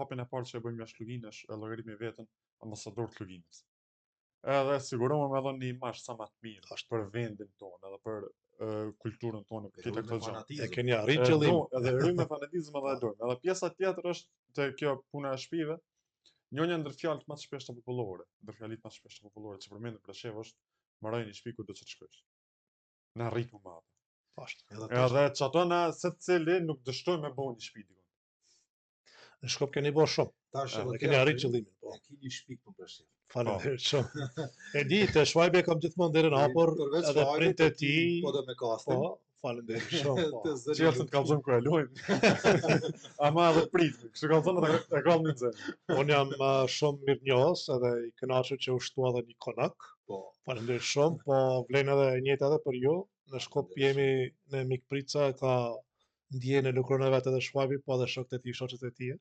hapin e parë që e bëjmë jashtë Luginës, e llogaritmi veten ambasador të Luginës. Edhe sigurohemi me dhënë një imazh sa më të mirë për vendin tonë edhe për kulturën tonë, për këtë këtë gjë. E keni arrit qëllimin. Edhe rry me fanatizëm edhe e dojmë. Edhe pjesa tjetër është te kjo puna e shpive, njënja ndër fjalët më të shpeshta popullore, ndër fjalitë më të shpeshta popullore që përmenden për shef është marrë një shtëpi ku do të shkosh. Në ritëm të madh. Edhe çato na secili nuk dështojmë me bëu një shtëpi. Në Shkop keni bërë shumë. E keni arrit qëllimin, po. E keni shpik për përshim. Faleminderit shumë. E di, te Shvajbe kam gjithmonë derën hapur, edhe print e tij. Po do me kastin. Po, faleminderit shumë. Çelën kallzon kur e luajm. Ama edhe prit, kështu kallzon edhe e kam në zemër. Unë jam shumë mirënjohës edhe i kënaqur që u shtua edhe një konak. Po. Faleminderit shumë, po vlen edhe e njëjta edhe për ju. Në Shkop jemi në mikprica ka ndjen e lukron e vetë edhe Shvabi, po edhe shokët e tij, shoqët e tij.